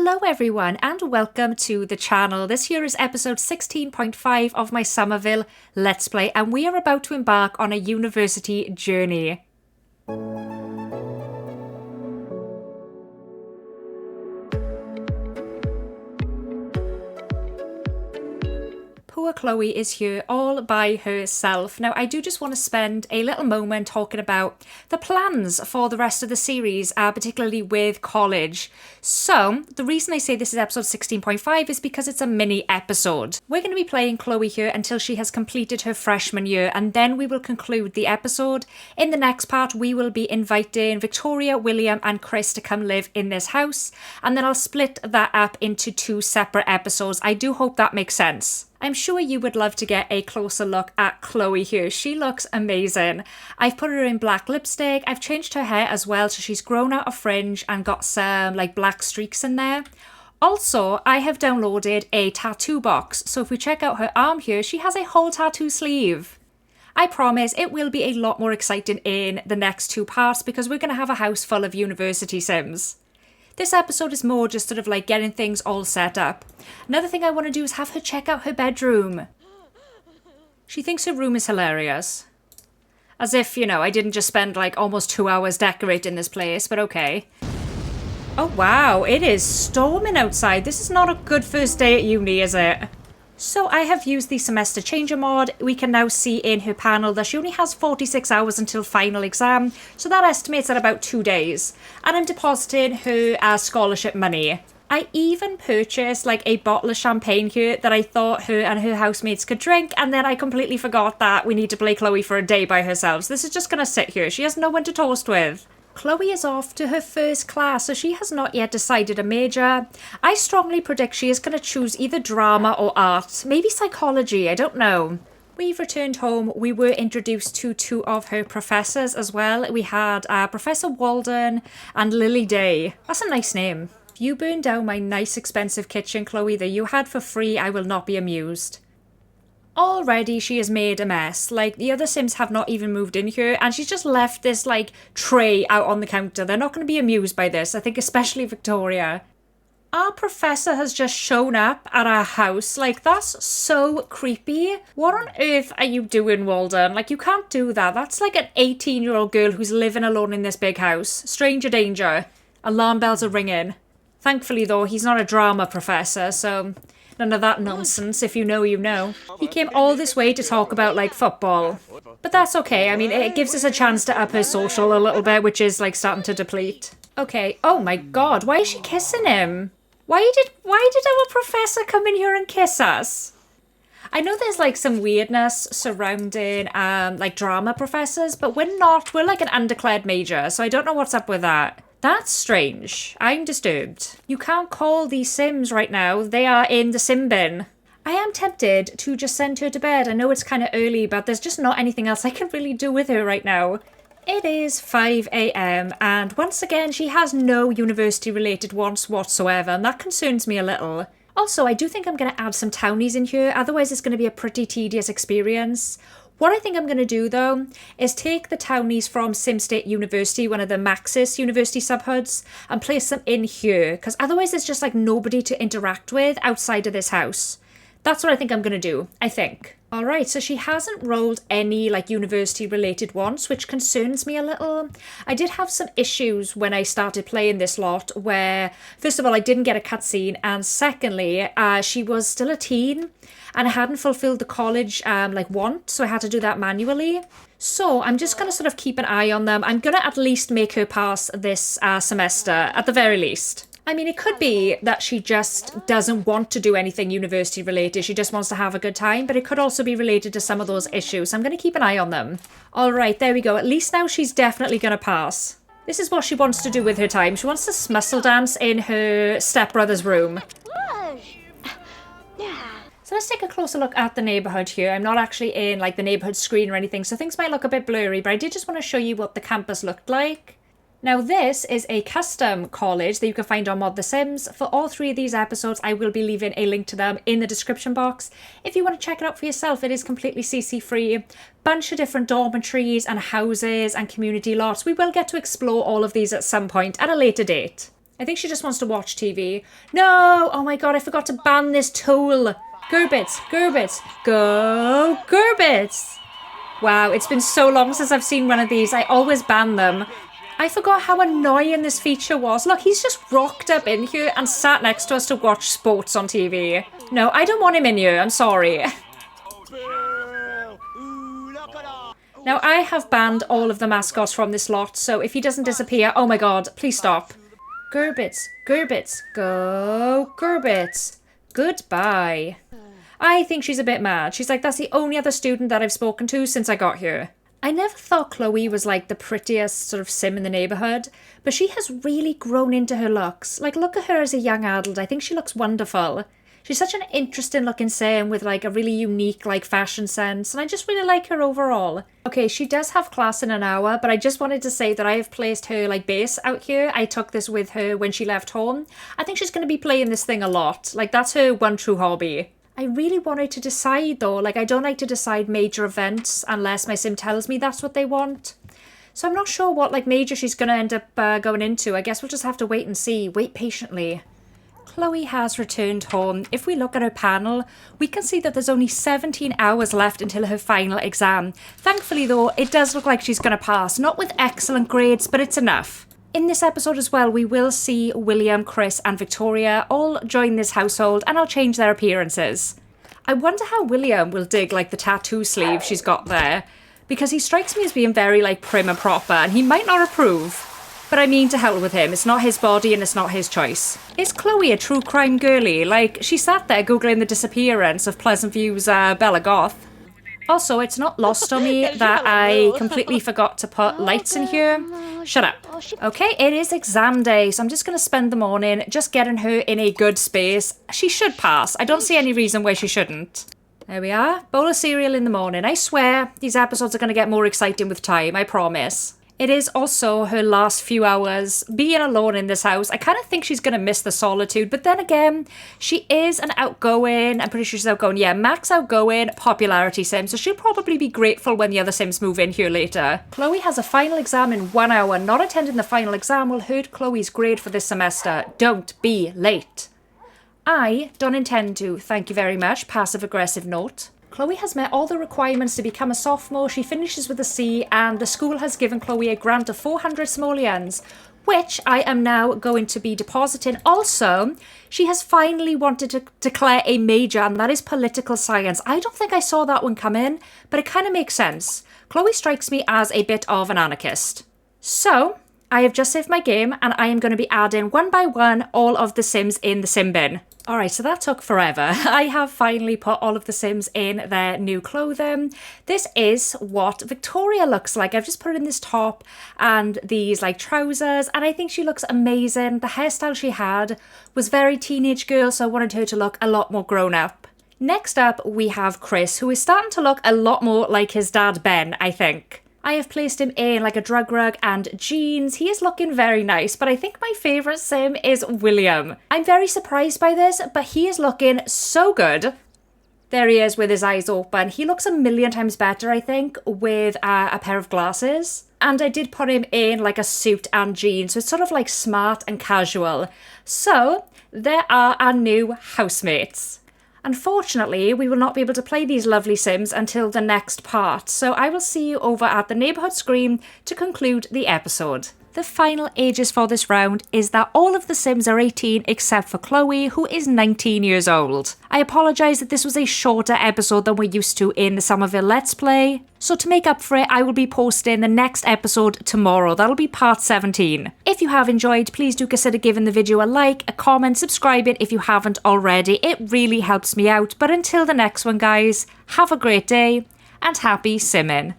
Hello everyone and welcome to the channel. This here is episode 16.5 of my Summerville Let's Play and we are about to embark on a university journey. Poor Chloe is here all by herself. Now, I do just want to spend a little moment talking about the plans for the rest of the series, particularly with college. So, the reason I say this is episode 16.5 is because it's a mini episode. We're going to be playing Chloe here until she has completed her freshman year, and then we will conclude the episode. In the next part, we will be inviting Victoria, William, and Chris to come live in this house, and then I'll split that up into two separate episodes. I do hope that makes sense. I'm sure you would love to get a closer look at Chloe here. She looks amazing. I've put her in black lipstick. I've changed her hair as well, so she's grown out a fringe and got some like black streaks in there. Also, I have downloaded a tattoo box. So if we check out her arm here, she has a whole tattoo sleeve. I promise it will be a lot more exciting in the next two parts because we're going to have a house full of university sims. This episode is more just sort of like getting things all set up. Another thing I want to do is have her check out her bedroom. She thinks her room is hilarious. As if, you know, I didn't just spend like almost 2 hours decorating this place, but okay. Oh wow, it is storming outside. This is not a good first day at uni, is it? So I have used the semester changer mod. We can now see in her panel that she only has 46 hours until final exam, so that estimates at about 2 days. And I'm depositing her scholarship money. I even purchased like a bottle of champagne here that I thought her and her housemates could drink, and then I completely forgot that we need to play Chloe for a day by herself. So this is just going to sit here. She has no one to toast with. Chloe is off to her first class, so she has not yet decided a major. I strongly predict she is going to choose either drama or art, maybe psychology, I don't know. We've returned home. We were introduced to two of her professors as well. We had Professor Walden and Lily Day. That's a nice name. If you burn down my nice expensive kitchen, Chloe, that you had for free, I will not be amused. Already she has made a mess. Like, the other Sims have not even moved in here, and she's just left this, like, tray out on the counter. They're not going to be amused by this, I think especially Victoria. Our professor has just shown up at our house. Like, that's so creepy. What on earth are you doing, Walden? Like, you can't do that. That's like an 18-year-old girl who's living alone in this big house. Stranger danger. Alarm bells are ringing. Thankfully, though, he's not a drama professor, so none of that nonsense. If you know, you know. He came all this way to talk about, like, football. But that's okay. I mean, it gives us a chance to up her social a little bit, which is, like, starting to deplete. Okay. Oh, my God. Why is she kissing him? Why did our professor come in here and kiss us? I know there's, like, some weirdness surrounding, like, drama professors, but we're not. We're, like, an undeclared major, so I don't know what's up with that. That's strange. I'm disturbed. You can't call these Sims right now. They are in the Sim bin. I am tempted to just send her to bed. I know it's kind of early, but there's just not anything else I can really do with her right now. It is 5 a.m. and once again, she has no university-related wants whatsoever, and that concerns me a little. Also, I do think I'm going to add some townies in here, otherwise it's going to be a pretty tedious experience. What I think I'm going to do, though, is take the townies from SimState University, one of the Maxis University subhoods, and place them in here, because otherwise there's just, like, nobody to interact with outside of this house. That's what I think I'm going to do, I think. Alright, so she hasn't rolled any, like, university-related ones, which concerns me a little. I did have some issues when I started playing this lot, where, first of all, I didn't get a cutscene, and secondly, she was still a teen, and I hadn't fulfilled the college, like, want, so I had to do that manually. So I'm just going to sort of keep an eye on them. I'm going to at least make her pass this semester, at the very least. I mean, it could be that she just doesn't want to do anything university related. She just wants to have a good time, but it could also be related to some of those issues. So I'm going to keep an eye on them. All right, there we go. At least now she's definitely going to pass. This is what she wants to do with her time. She wants to muscle dance in her stepbrother's room. So let's take a closer look at the neighbourhood here. I'm not actually in like the neighbourhood screen or anything, so things might look a bit blurry, but I did just want to show you what the campus looked like. Now this is a custom college that you can find on Mod The Sims. For all three of these episodes, I will be leaving a link to them in the description box. If you want to check it out for yourself, it is completely CC free. Bunch of different dormitories and houses and community lots. We will get to explore all of these at some point at a later date. I think she just wants to watch TV. No! Oh my god, I forgot to ban this tool. Gerbits, Gerbits, go Gerbits! Wow, it's been so long since I've seen one of these. I always ban them. I forgot how annoying this feature was. Look, he's just rocked up in here and sat next to us to watch sports on TV. No, I don't want him in here. I'm sorry. Now, I have banned all of the mascots from this lot, so if he doesn't disappear... Oh my god, please stop. Gerbits, Gerbits, go Gerbits. Goodbye. I think she's a bit mad. She's like, that's the only other student that I've spoken to since I got here. I never thought Chloe was like the prettiest sort of sim in the neighbourhood, but she has really grown into her looks. Like, look at her as a young adult. I think she looks wonderful. She's such an interesting looking sim with like a really unique like fashion sense, and I just really like her overall. Okay, she does have class in an hour, but I just wanted to say that I have placed her like base out here. I took this with her when she left home. I think she's going to be playing this thing a lot. Like, that's her one true hobby. I really wanted to decide though, like I don't like to decide major events unless my sim tells me that's what they want. So I'm not sure what like major she's going to end up going into. I guess we'll just have to wait and see. Wait patiently. Chloe has returned home. If we look at her panel, we can see that there's only 17 hours left until her final exam. Thankfully though, it does look like she's going to pass. Not with excellent grades, but it's enough. In this episode as well, we will see William, Chris and Victoria all join this household and I'll change their appearances. I wonder how William will dig like the tattoo sleeve she's got there, because he strikes me as being very like prim and proper and he might not approve. But I mean, to hell with him, it's not his body and it's not his choice. Is Chloe a true crime girly? Like, she sat there googling the disappearance of Pleasant View's Bella Goth. Also, it's not lost on me that I completely forgot to put lights in here. Shut up. Okay, it is exam day, so I'm just going to spend the morning just getting her in a good space. She should pass. I don't see any reason why she shouldn't. There we are. Bowl of cereal in the morning. I swear, these episodes are going to get more exciting with time, I promise. It is also her last few hours being alone in this house. I kind of think she's going to miss the solitude, but then again, she is an outgoing, I'm pretty sure she's outgoing, yeah, max outgoing popularity sim, so she'll probably be grateful when the other sims move in here later. Chloe has a final exam in 1 hour. Not attending the final exam will hurt Chloe's grade for this semester. Don't be late. I don't intend to, thank you very much, passive-aggressive note. Chloe has met all the requirements to become a sophomore. She finishes with a C, and the school has given Chloe a grant of 400 simoleons, which I am now going to be depositing. Also, she has finally wanted to declare a major, and that is political science. I don't think I saw that one come in, but it kind of makes sense. Chloe strikes me as a bit of an anarchist. So, I have just saved my game, and I am going to be adding one by one all of the sims in the sim bin. Alright, so that took forever. I have finally put all of the sims in their new clothing. This is what Victoria looks like. I've just put her in this top and these like trousers, and I think she looks amazing. The hairstyle she had was very teenage girl, so I wanted her to look a lot more grown up. Next up, we have Chris, who is starting to look a lot more like his dad Ben, I think. I have placed him in like a drug rug and jeans. He is looking very nice, but I think my favourite sim is William. I'm very surprised by this, but he is looking so good. There he is with his eyes open. He looks a million times better, I think, with a pair of glasses. And I did put him in like a suit and jeans, so it's sort of like smart and casual. So, there are our new housemates. Unfortunately, we will not be able to play these lovely sims until the next part, so I will see you over at the neighbourhood screen to conclude the episode. The final ages for this round is that all of the sims are 18 except for Chloe, who is 19 years old. I apologise that this was a shorter episode than we're used to in the Summerville Let's Play. So to make up for it, I will be posting the next episode tomorrow. That'll be part 17. If you have enjoyed, please do consider giving the video a like, a comment, subscribing if you haven't already. It really helps me out. But until the next one, guys, have a great day and happy simming.